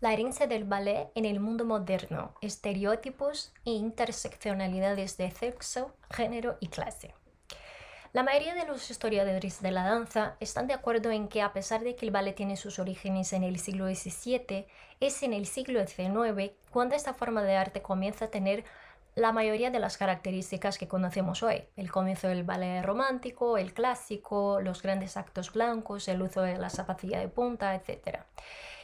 La herencia del ballet en el mundo moderno, estereotipos e interseccionalidades de sexo, género y clase. La mayoría de los historiadores de la danza están de acuerdo en que a pesar de que el ballet tiene sus orígenes en el siglo XVII, es en el siglo XIX cuando esta forma de arte comienza a tener la mayoría de las características que conocemos hoy. El comienzo del ballet romántico, el clásico, los grandes actos blancos, el uso de la zapatilla de punta, etc.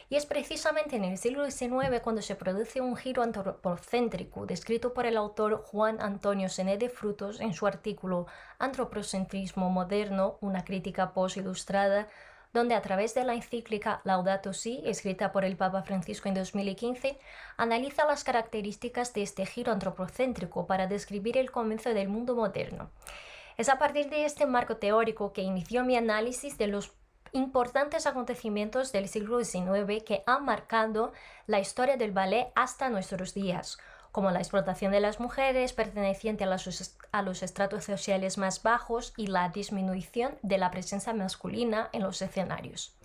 Y es precisamente en el siglo XIX cuando se produce un giro antropocéntrico, descrito por el autor Juan Antonio Sené de Frutos en su artículo Antropocentrismo moderno, una crítica post-ilustrada, donde a través de la encíclica Laudato Si, escrita por el Papa Francisco en 2015, analiza las características de este giro antropocéntrico para describir el comienzo del mundo moderno. Es a partir de este marco teórico que inició mi análisis de los importantes acontecimientos del siglo XIX que han marcado la historia del ballet hasta nuestros días, como la explotación de las mujeres perteneciente a los estratos sociales más bajos y la disminución de la presencia masculina en los escenarios.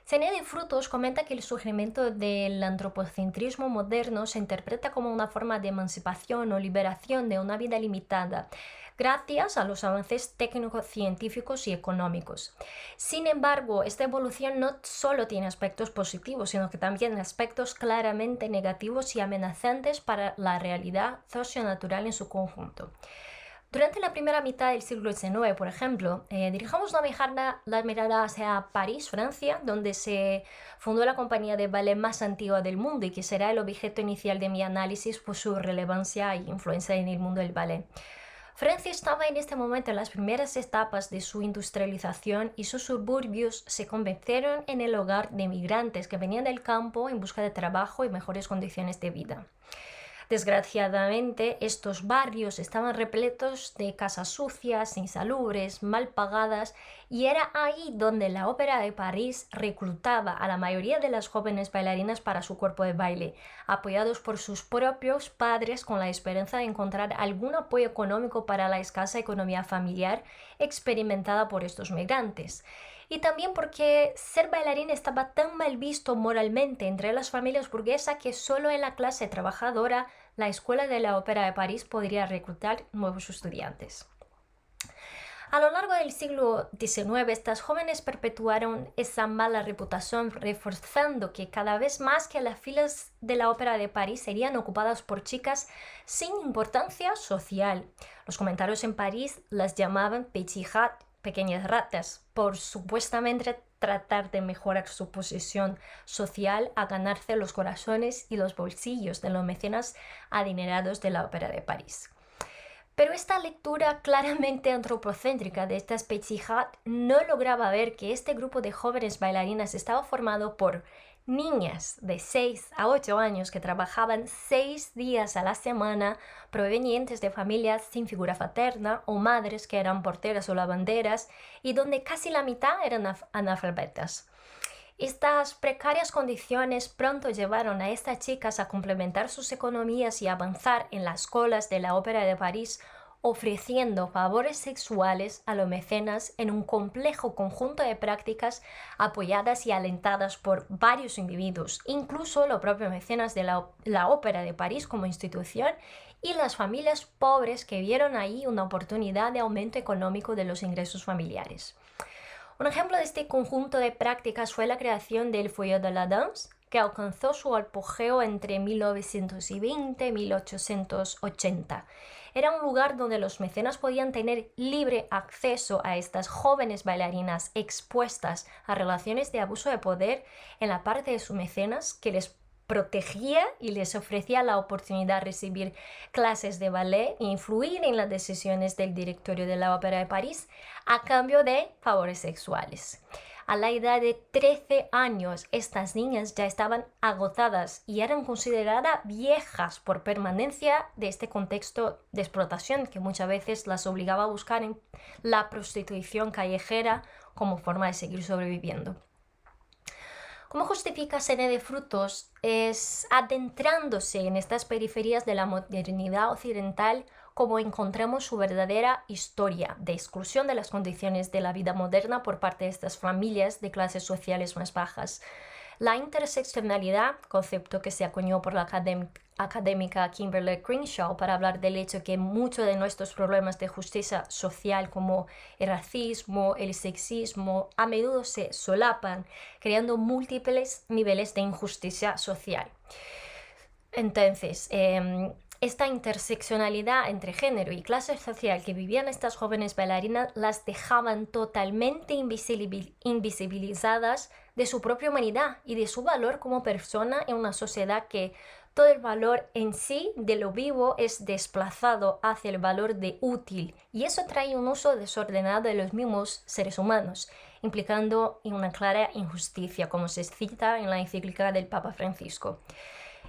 Sené de Frutos comenta que el surgimiento del antropocentrismo moderno se interpreta como una forma de emancipación o liberación de una vida limitada, gracias a los avances técnicos, científicos y económicos. Sin embargo, esta evolución no solo tiene aspectos positivos, sino que también aspectos claramente negativos y amenazantes para la realidad socionatural en su conjunto. Durante la primera mitad del siglo XIX, por ejemplo, dirijamos la mirada hacia París, Francia, donde se fundó la compañía de ballet más antigua del mundo y que será el objeto inicial de mi análisis por su relevancia e influencia en el mundo del ballet. Francia estaba en este momento en las primeras etapas de su industrialización y sus suburbios se convirtieron en el hogar de migrantes que venían del campo en busca de trabajo y mejores condiciones de vida. Desgraciadamente, estos barrios estaban repletos de casas sucias, insalubres, mal pagadas, y era ahí donde la Ópera de París reclutaba a la mayoría de las jóvenes bailarinas para su cuerpo de baile, apoyados por sus propios padres con la esperanza de encontrar algún apoyo económico para la escasa economía familiar experimentada por estos migrantes. Y también porque ser bailarín estaba tan mal visto moralmente entre las familias burguesas que solo en la clase trabajadora la Escuela de la Ópera de París podría reclutar nuevos estudiantes. A lo largo del siglo XIX, estas jóvenes perpetuaron esa mala reputación, reforzando que cada vez más que las filas de la Ópera de París serían ocupadas por chicas sin importancia social. Los comentarios en París las llamaban petit rat, pequeñas ratas, por supuestamente tratar de mejorar su posición social a ganarse los corazones y los bolsillos de los mecenas adinerados de la Ópera de París. Pero esta lectura claramente antropocéntrica de estas petit rat no lograba ver que este grupo de jóvenes bailarinas estaba formado por niñas de 6 a 8 años que trabajaban 6 días a la semana, provenientes de familias sin figura paterna o madres que eran porteras o lavanderas y donde casi la mitad eran analfabetas. Estas precarias condiciones pronto llevaron a estas chicas a complementar sus economías y avanzar en las colas de la Ópera de París, ofreciendo favores sexuales a los mecenas en un complejo conjunto de prácticas apoyadas y alentadas por varios individuos, incluso los propios mecenas de la Ópera de París como institución y las familias pobres que vieron ahí una oportunidad de aumento económico de los ingresos familiares. Un ejemplo de este conjunto de prácticas fue la creación del Foyer de la Danse, que alcanzó su apogeo entre 1920 y 1880. Era un lugar donde los mecenas podían tener libre acceso a estas jóvenes bailarinas expuestas a relaciones de abuso de poder en la parte de sus mecenas que les protegía y les ofrecía la oportunidad de recibir clases de ballet e influir en las decisiones del directorio de la Ópera de París a cambio de favores sexuales. A la edad de 13 años, estas niñas ya estaban agotadas y eran consideradas viejas por permanencia de este contexto de explotación que muchas veces las obligaba a buscar en la prostitución callejera como forma de seguir sobreviviendo. ¿Cómo justifica Sené de Frutos? Es adentrándose en estas periferias de la modernidad occidental como encontramos su verdadera historia de exclusión de las condiciones de la vida moderna por parte de estas familias de clases sociales más bajas. La interseccionalidad, concepto que se acuñó por la académica Kimberly Crenshaw para hablar del hecho que muchos de nuestros problemas de justicia social como el racismo, el sexismo, a menudo se solapan, creando múltiples niveles de injusticia social. Entonces, esta interseccionalidad entre género y clase social que vivían estas jóvenes bailarinas las dejaban totalmente invisibilizadas de su propia humanidad y de su valor como persona en una sociedad que todo el valor en sí de lo vivo es desplazado hacia el valor de útil, y eso trae un uso desordenado de los mismos seres humanos, implicando una clara injusticia, como se cita en la encíclica del Papa Francisco.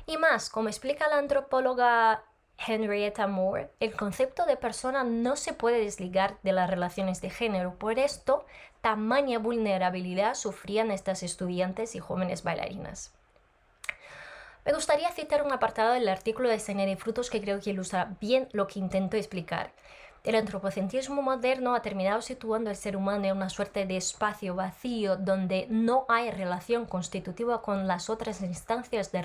Y más, como explica la antropóloga Henrietta Moore, el concepto de persona no se puede desligar de las relaciones de género. Por esto, tamaña vulnerabilidad sufrían estas estudiantes y jóvenes bailarinas. Me gustaría citar un apartado del artículo de Sendero y Frutos que creo que ilustra bien lo que intento explicar. El antropocentrismo moderno ha terminado situando al ser humano en una suerte de espacio vacío donde no hay relación constitutiva con las otras instancias de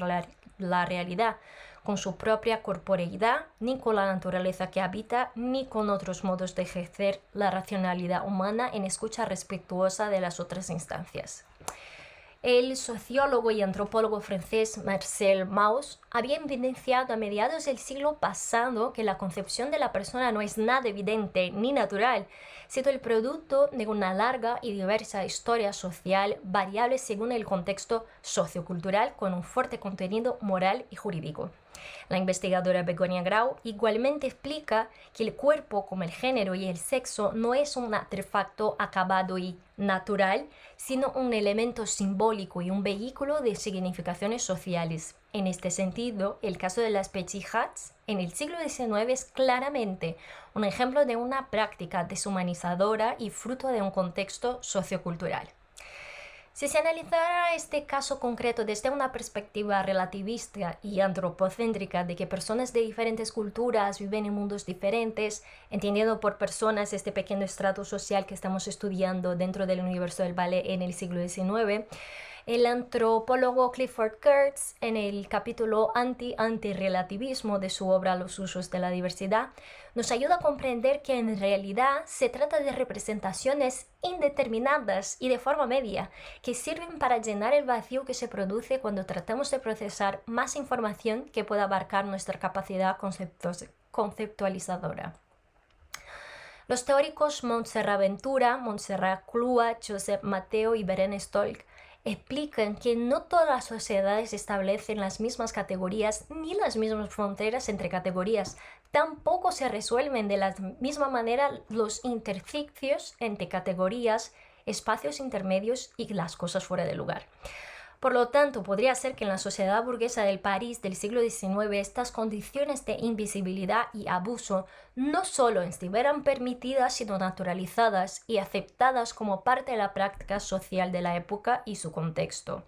la realidad, con su propia corporeidad, ni con la naturaleza que habita, ni con otros modos de ejercer la racionalidad humana en escucha respetuosa de las otras instancias. El sociólogo y antropólogo francés Marcel Mauss había evidenciado a mediados del siglo pasado que la concepción de la persona no es nada evidente ni natural, sino el producto de una larga y diversa historia social variable según el contexto sociocultural con un fuerte contenido moral y jurídico. La investigadora Begoña Grau igualmente explica que el cuerpo, como el género y el sexo, no es un artefacto acabado y natural, sino un elemento simbólico y un vehículo de significaciones sociales. En este sentido, el caso de las Petty Hats en el siglo XIX es claramente un ejemplo de una práctica deshumanizadora y fruto de un contexto sociocultural. Si se analizara este caso concreto desde una perspectiva relativista y antropocéntrica de que personas de diferentes culturas viven en mundos diferentes, entendiendo por personas este pequeño estrato social que estamos estudiando dentro del universo del ballet en el siglo XIX, el antropólogo Clifford Geertz, en el capítulo Antirrelativismo de su obra Los usos de la diversidad, nos ayuda a comprender que en realidad se trata de representaciones indeterminadas y de forma media, que sirven para llenar el vacío que se produce cuando tratamos de procesar más información que pueda abarcar nuestra capacidad conceptualizadora. Los teóricos Montserrat Ventura, Montserrat Clua, Josep Mateo y Beren Stolk explican que no todas las sociedades establecen las mismas categorías ni las mismas fronteras entre categorías. Tampoco se resuelven de la misma manera los intersticios entre categorías, espacios intermedios y las cosas fuera de lugar. Por lo tanto, podría ser que en la sociedad burguesa del París del siglo XIX estas condiciones de invisibilidad y abuso no solo estuvieran permitidas, sino naturalizadas y aceptadas como parte de la práctica social de la época y su contexto.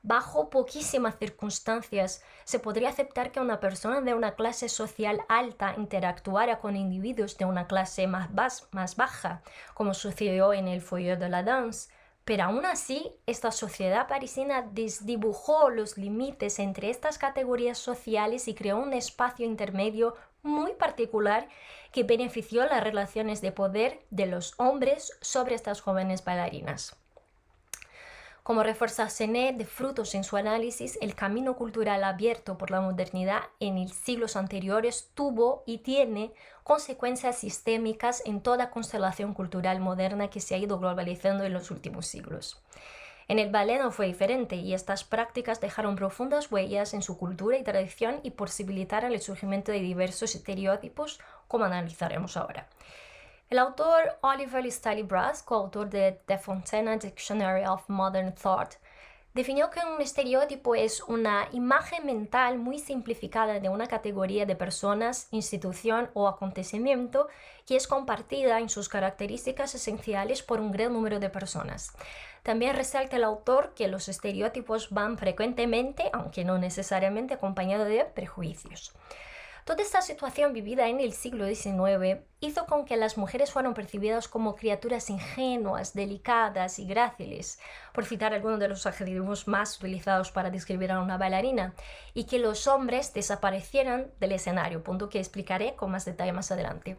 Bajo poquísimas circunstancias, se podría aceptar que una persona de una clase social alta interactuara con individuos de una clase más baja, como sucedió en el Foyer de la Danse. Pero aún así, esta sociedad parisina desdibujó los límites entre estas categorías sociales y creó un espacio intermedio muy particular que benefició las relaciones de poder de los hombres sobre estas jóvenes bailarinas. Como refuerza Sendero de Frutos en su análisis, el camino cultural abierto por la modernidad en los siglos anteriores tuvo y tiene consecuencias sistémicas en toda constelación cultural moderna que se ha ido globalizando en los últimos siglos. En el ballet no fue diferente y estas prácticas dejaron profundas huellas en su cultura y tradición y posibilitaron el surgimiento de diversos estereotipos, como analizaremos ahora. El autor Oliver Listali-Brass, coautor de The Fontana Dictionary of Modern Thought, definió que un estereotipo es una imagen mental muy simplificada de una categoría de personas, institución o acontecimiento que es compartida en sus características esenciales por un gran número de personas. También resalta el autor que los estereotipos van frecuentemente, aunque no necesariamente, acompañados de prejuicios. Toda esta situación vivida en el siglo XIX hizo con que las mujeres fueran percibidas como criaturas ingenuas, delicadas y gráciles, por citar algunos de los adjetivos más utilizados para describir a una bailarina, y que los hombres desaparecieran del escenario, punto que explicaré con más detalle más adelante.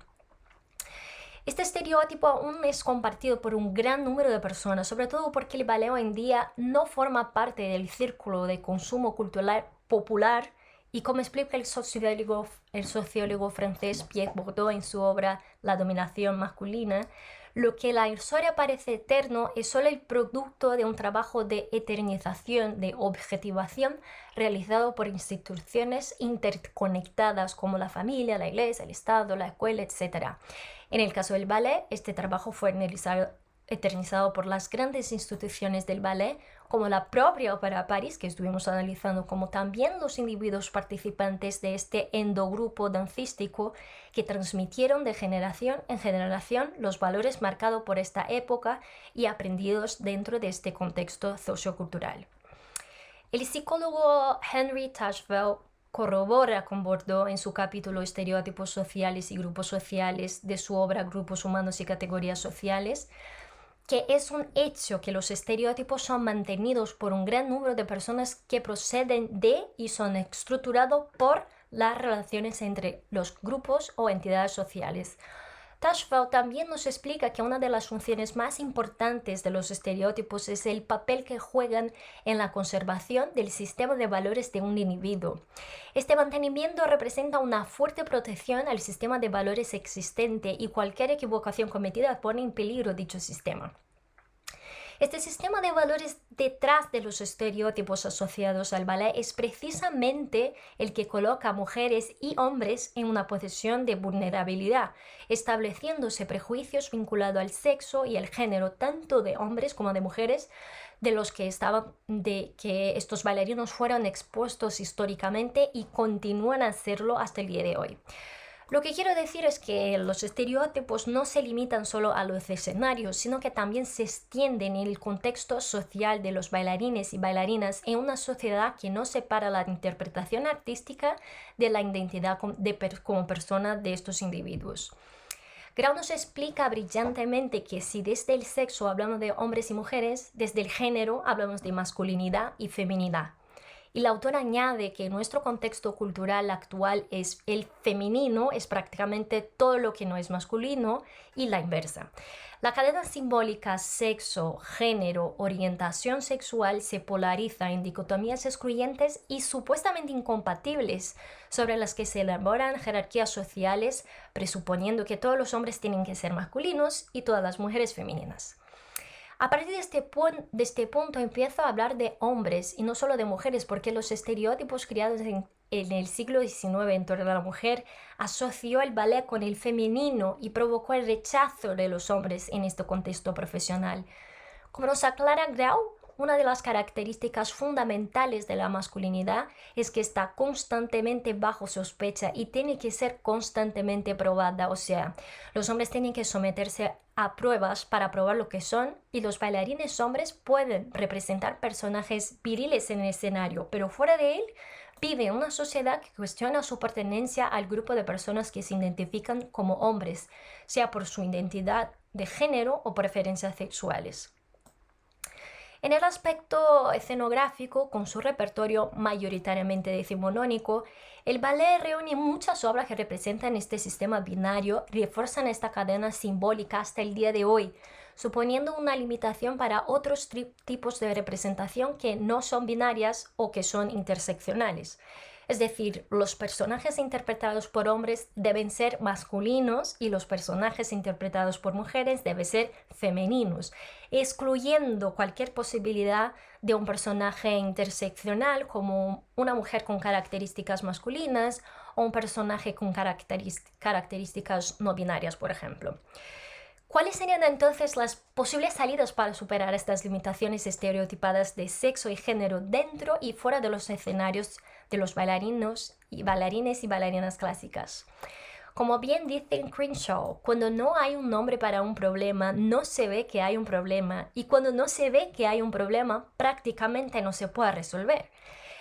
Este estereotipo aún es compartido por un gran número de personas, sobre todo porque el ballet hoy en día no forma parte del círculo de consumo cultural popular, y como explica el sociólogo francés Pierre Bourdieu en su obra La dominación masculina, lo que la historia parece eterno es solo el producto de un trabajo de eternización, de objetivación, realizado por instituciones interconectadas como la familia, la iglesia, el Estado, la escuela, etc. En el caso del ballet, este trabajo fue eternizado por las grandes instituciones del ballet, como la propia Ópera de París, que estuvimos analizando, como también los individuos participantes de este endogrupo dancístico que transmitieron de generación en generación los valores marcados por esta época y aprendidos dentro de este contexto sociocultural. El psicólogo Henry Tajfel corrobora con Bourdieu en su capítulo Estereotipos sociales y grupos sociales de su obra Grupos humanos y categorías sociales, que es un hecho que los estereotipos son mantenidos por un gran número de personas que proceden de y son estructurados por las relaciones entre los grupos o entidades sociales. Tajfel también nos explica que una de las funciones más importantes de los estereotipos es el papel que juegan en la conservación del sistema de valores de un individuo. Este mantenimiento representa una fuerte protección al sistema de valores existente y cualquier equivocación cometida pone en peligro dicho sistema. Este sistema de valores detrás de los estereotipos asociados al ballet es precisamente el que coloca a mujeres y hombres en una posición de vulnerabilidad, estableciéndose prejuicios vinculados al sexo y al género, tanto de hombres como de mujeres, de que estos bailarinos fueron expuestos históricamente y continúan a serlo hasta el día de hoy. Lo que quiero decir es que los estereotipos no se limitan solo a los escenarios, sino que también se extienden en el contexto social de los bailarines y bailarinas en una sociedad que no separa la interpretación artística de la identidad como persona de estos individuos. Grau nos explica brillantemente que si desde el sexo hablamos de hombres y mujeres, desde el género hablamos de masculinidad y feminidad. Y la autora añade que nuestro contexto cultural actual es el femenino, es prácticamente todo lo que no es masculino y la inversa. La cadena simbólica sexo, género, orientación sexual se polariza en dicotomías excluyentes y supuestamente incompatibles sobre las que se elaboran jerarquías sociales, presuponiendo que todos los hombres tienen que ser masculinos y todas las mujeres femeninas. A partir de este punto empiezo a hablar de hombres y no solo de mujeres, porque los estereotipos creados en el siglo XIX en torno a la mujer asoció el ballet con el femenino y provocó el rechazo de los hombres en este contexto profesional. Como nos aclara Grau, una de las características fundamentales de la masculinidad es que está constantemente bajo sospecha y tiene que ser constantemente probada. O sea, los hombres tienen que someterse a pruebas para probar lo que son, y los bailarines hombres pueden representar personajes viriles en el escenario, pero fuera de él vive una sociedad que cuestiona su pertenencia al grupo de personas que se identifican como hombres, sea por su identidad de género o preferencias sexuales. En el aspecto escenográfico, con su repertorio mayoritariamente decimonónico, el ballet reúne muchas obras que representan este sistema binario y refuerzan esta cadena simbólica hasta el día de hoy, suponiendo una limitación para otros tipos de representación que no son binarias o que son interseccionales. Es decir, los personajes interpretados por hombres deben ser masculinos y los personajes interpretados por mujeres deben ser femeninos, excluyendo cualquier posibilidad de un personaje interseccional como una mujer con características masculinas o un personaje con características no binarias, por ejemplo. ¿Cuáles serían entonces las posibles salidas para superar estas limitaciones estereotipadas de sexo y género dentro y fuera de los escenarios de los bailarinos y bailarines y bailarinas clásicas? Como bien dice Crenshaw, cuando no hay un nombre para un problema, no se ve que hay un problema, y cuando no se ve que hay un problema, prácticamente no se puede resolver.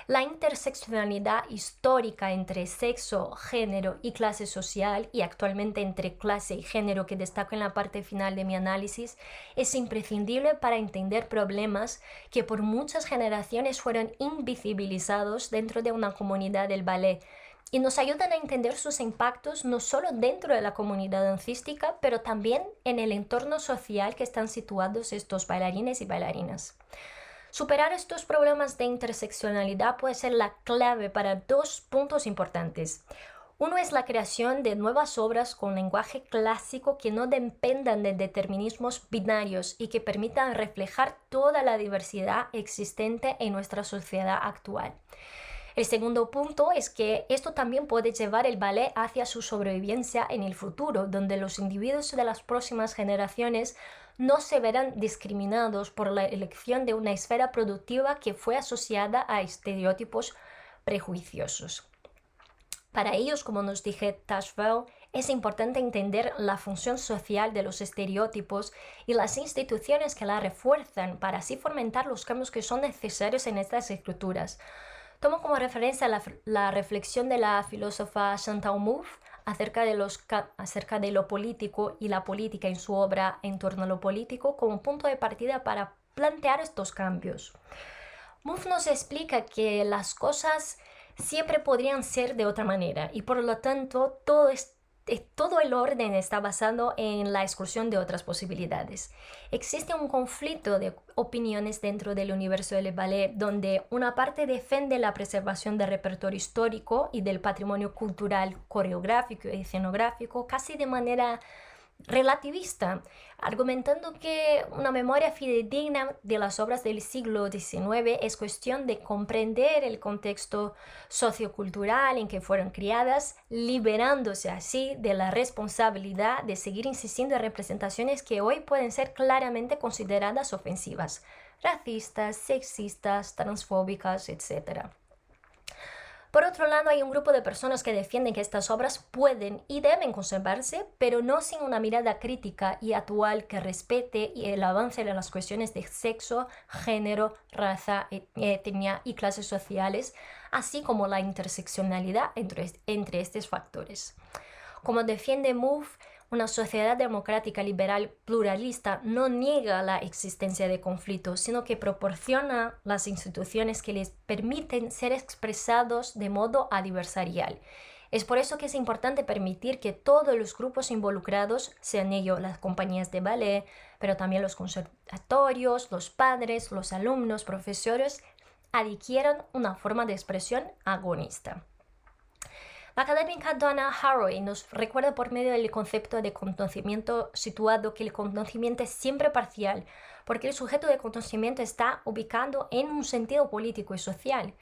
La interseccionalidad histórica entre sexo, género y clase social, y actualmente entre clase y género, que destaco en la parte final de mi análisis, es imprescindible para entender problemas que por muchas generaciones fueron invisibilizados dentro de una comunidad del ballet, y nos ayudan a entender sus impactos no solo dentro de la comunidad dancística, pero también en el entorno social que están situados estos bailarines y bailarinas. Superar estos problemas de interseccionalidad puede ser la clave para dos puntos importantes. Uno es la creación de nuevas obras con lenguaje clásico que no dependan de determinismos binarios y que permitan reflejar toda la diversidad existente en nuestra sociedad actual. El segundo punto es que esto también puede llevar el ballet hacia su sobrevivencia en el futuro, donde los individuos de las próximas generaciones no se verán discriminados por la elección de una esfera productiva que fue asociada a estereotipos prejuiciosos. Para ellos, como nos dije Tashville, es importante entender la función social de los estereotipos y las instituciones que la refuerzan para así fomentar los cambios que son necesarios en estas estructuras. Tomo como referencia la reflexión de la filósofa Chantal Mouffe acerca de lo político y la política en su obra En torno a lo político como punto de partida para plantear estos cambios. Mouffe nos explica que las cosas siempre podrían ser de otra manera y por lo tanto todo el orden está basado en la exclusión de otras posibilidades. Existe un conflicto de opiniones dentro del universo del ballet donde una parte defiende la preservación del repertorio histórico y del patrimonio cultural, coreográfico y escenográfico casi de manera relativista, argumentando que una memoria fidedigna de las obras del siglo XIX es cuestión de comprender el contexto sociocultural en que fueron criadas, liberándose así de la responsabilidad de seguir insistiendo en representaciones que hoy pueden ser claramente consideradas ofensivas, racistas, sexistas, transfóbicas, etc. Por otro lado, hay un grupo de personas que defienden que estas obras pueden y deben conservarse, pero no sin una mirada crítica y actual que respete el avance de las cuestiones de sexo, género, raza, etnia y clases sociales, así como la interseccionalidad entre estos factores. Como defiende Mouffe, una sociedad democrática, liberal, pluralista no niega la existencia de conflictos, sino que proporciona las instituciones que les permiten ser expresados de modo adversarial. Es por eso que es importante permitir que todos los grupos involucrados, sean ellos las compañías de ballet, pero también los conservatorios, los padres, los alumnos, profesores, adquieran una forma de expresión agonista. La académica Donna Haraway nos recuerda por medio del concepto de conocimiento situado que el conocimiento es siempre parcial, porque el sujeto de conocimiento está ubicado en un sentido político y social.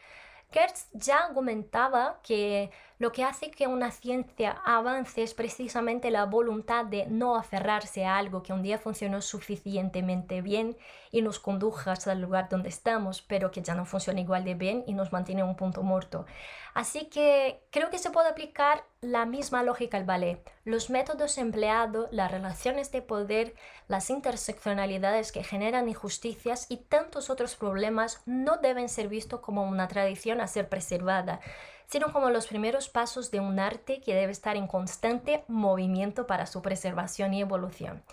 Gertz ya argumentaba que lo que hace que una ciencia avance es precisamente la voluntad de no aferrarse a algo que un día funcionó suficientemente bien y nos condujo hasta el lugar donde estamos, pero que ya no funciona igual de bien y nos mantiene en un punto muerto. Así que creo que se puede aplicar la misma lógica al ballet. Los métodos empleados, las relaciones de poder, las interseccionalidades que generan injusticias y tantos otros problemas no deben ser vistos como una tradición a ser preservada, sino como los primeros pasos de un arte que debe estar en constante movimiento para su preservación y evolución.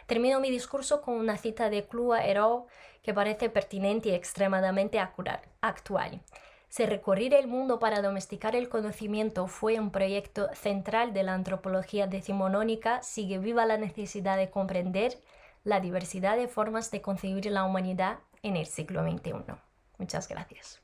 Termino mi discurso con una cita de Clua Heró que parece pertinente y extremadamente actual. Si recorrer el mundo para domesticar el conocimiento fue un proyecto central de la antropología decimonónica, sigue viva la necesidad de comprender la diversidad de formas de concebir la humanidad en el siglo XXI. Muchas gracias.